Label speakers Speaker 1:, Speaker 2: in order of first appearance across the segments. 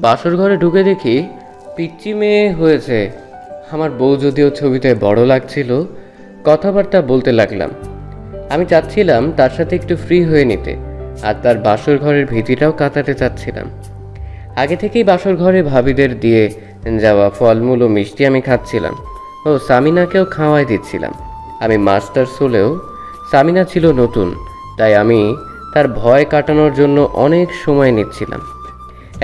Speaker 1: বাসর ঘরে ঢুকে দেখি পিচ্চি মেয়ে হয়েছে। আমার বউ যদিও ছবিতে বড় লাগছিল, কথাবার্তা বলতে লাগলাম। আমি চাচ্ছিলাম তার সাথে একটু ফ্রি হয়ে নিতে, আর তার বাসর ঘরের ভীতিটাও কাটাতে চাচ্ছিলাম। আগে থেকেই বাসর ঘরে ভাবিদের দিয়ে যাওয়া ফলমূল ও মিষ্টি আমি খাচ্ছিলাম, ও সামিনাকেও খাওয়াই দিচ্ছিলাম। আমি মাস্টার্স হলেও সামিনা ছিল নতুন, তাই আমি তার ভয় কাটানোর জন্য অনেক সময় নিচ্ছিলাম।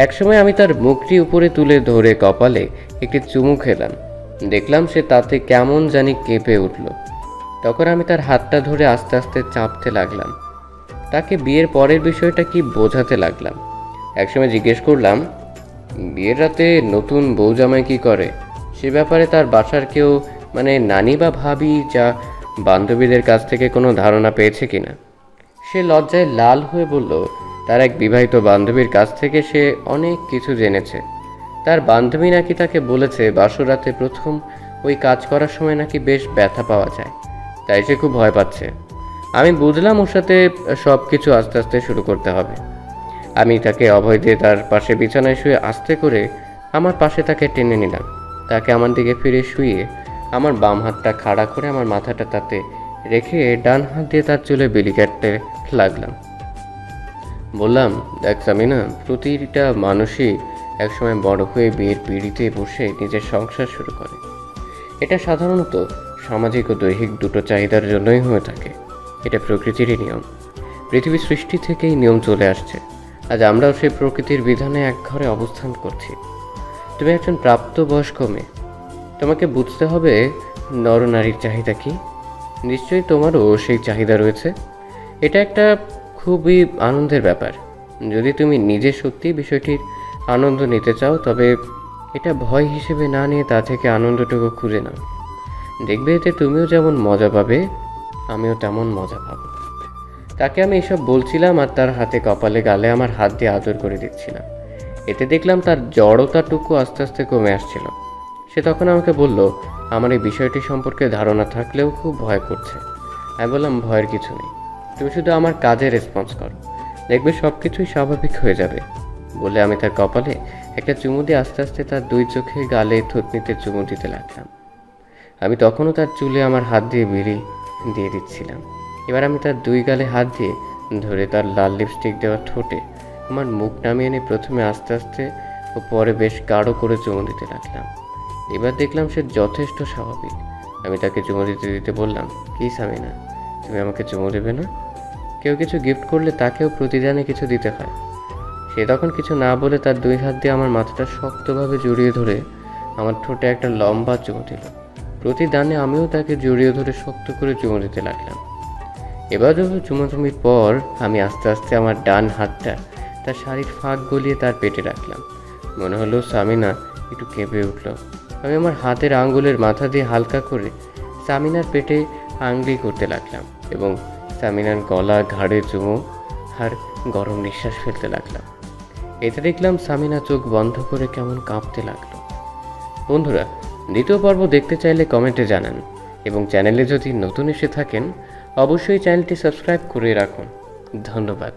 Speaker 1: একসময় আমি তার মুখটি উপরে তুলে ধরে কপালে একটি চুমু খেলাম। দেখলাম সে তাতে কেমন জানি কেঁপে উঠল। তখন আমি তার হাতটা ধরে আস্তে আস্তে চাপতে লাগলাম, তাকে বিয়ের পরের বিষয়টা কি বোঝাতে লাগলাম। একসময় জিজ্ঞেস করলাম, বিয়ের রাতে নতুন বউ জামাই কী করে, সে ব্যাপারে তার বাসার কেউ মানে নানি বা ভাবি যা বান্ধবীদের কাছ থেকে কোনো ধারণা পেয়েছে কিনা। সে লজ্জায় লাল হয়ে বলল, তার এক বিবাহিত বান্ধবীর কাছ থেকে সে অনেক কিছু জেনেছে। তার বান্ধবী নাকি তাকে বলেছে বাসর রাতে প্রথম ওই কাজ করার সময় নাকি বেশ ব্যথা পাওয়া যায়, তাই সে খুব ভয় পাচ্ছে। আমি বুঝলাম ওর সাথে সব কিছু আস্তে আস্তে শুরু করতে হবে। আমি তাকে অভয় দিয়ে তার পাশে বিছানায় শুয়ে আস্তে করে আমার পাশে তাকে টেনে নিলাম। তাকে আমার দিকে ফিরে শুয়ে আমার বাম হাতটা খাড়া করে আমার মাথাটা তাতে রেখে ডান হাত দিয়ে তার চুলে বিলি কাটতে লাগলাম। বললাম, দেখ সামিনা, প্রতিটা মানুষই একসময় বড় হয়ে বিয়ের পিঁড়িতে বসে নিজের সংসার শুরু করে। এটা সাধারণত সামাজিক ও দৈহিক দুটো চাহিদার জন্যই হয়ে থাকে। এটা প্রকৃতিরই নিয়ম। পৃথিবীর সৃষ্টি থেকেই নিয়ম চলে আসছে। আজ আমরাও সেই প্রকৃতির বিধানে এক ঘরে অবস্থান করছি। তুমি একজন প্রাপ্তবয়স্ক মেয়ে, তোমাকে বুঝতে হবে নরনারীর চাহিদা কি। নিশ্চয়ই তোমারও সেই চাহিদা রয়েছে। এটা একটা খুবই আনন্দের ব্যাপার। যদি তুমি নিজে সত্যি বিষয়টির আনন্দ নিতে চাও, তবে এটা ভয় হিসেবে না নিয়ে তা থেকে আনন্দটুকু খুঁজে নাও। দেখবে এতে তুমিও যেমন মজা পাবে, আমিও তেমন মজা পাবো। তাকে আমি এসব বলছিলাম আর তার হাতে কপালে গালে আমার হাত দিয়ে আদর করে দিচ্ছিলাম। এতে দেখলাম তার জড়তাটুকু আস্তে আস্তে কমে আসছিল। সে তখন আমাকে বলল, আমার এই বিষয়টি সম্পর্কে ধারণা থাকলেও খুব ভয় করছে। আমি বললাম, ভয়ের কিছু নেই, তুমি শুধু আমার কাজে রেসপন্স করো, দেখবে সব কিছুই স্বাভাবিক হয়ে যাবে। বলে আমি তার কপালে একটা চুমু দিয়ে আস্তে আস্তে তার দুই চোখে গালে থুতনিতে চুমু দিতে লাগলাম। আমি তখনও তার চুলে আমার হাত দিয়ে বিড়ি দিয়ে দিচ্ছিলাম। এবার আমি তার দুই গালে হাত দিয়ে ধরে তার লাল লিপস্টিক দেওয়া ঠোঁটে আমার মুখ নামিয়ে এনে প্রথমে আস্তে আস্তে ও পরে বেশ গাঢ় করে চুমু দিতে লাগলাম। এবার দেখলাম সে যথেষ্ট স্বাভাবিক। আমি তাকে চুমু দিতে দিতে বললাম, কি সামিনা, তুমি আমাকে চুমু দেবে না? কেউ কিছু গিফট করলে তাকেও প্রতিদানে কিছু দিতে হয়। সে তখন কিছু না বলে তার দুই হাত দিয়ে আমার মাথাটা শক্তভাবে জড়িয়ে ধরে আমার ঠোঁটে একটা লম্বা চুমু দিল। প্রতিদানে আমিও তাকে জড়িয়ে ধরে শক্ত করে চুমু দিতে লাগলাম। এবার চুমাচুমির পর আমি আস্তে আস্তে আমার ডান হাতটা তার শাড়ির ফাঁক গলিয়ে তার পেটে রাখলাম। মনে হলো সামিনা একটু কেঁপে উঠল। আমি আমার হাতের আঙ্গুলের মাথা দিয়ে হালকা করে সামিনার পেটে আঙ্গুলি করতে লাগলাম এবং সামিনার গলা, ঘাড়ে চুমু আর গরম নিঃশ্বাস ফেলতে লাগলাম। এতে দেখলাম সামিনা চোখ বন্ধ করে কেমন কাঁপতে লাগলো। বন্ধুরা, দ্বিতীয় পর্ব দেখতে চাইলে কমেন্টে জানান এবং চ্যানেলে যদি নতুন এসে থাকেন অবশ্যই চ্যানেলটি সাবস্ক্রাইব করে রাখুন। ধন্যবাদ।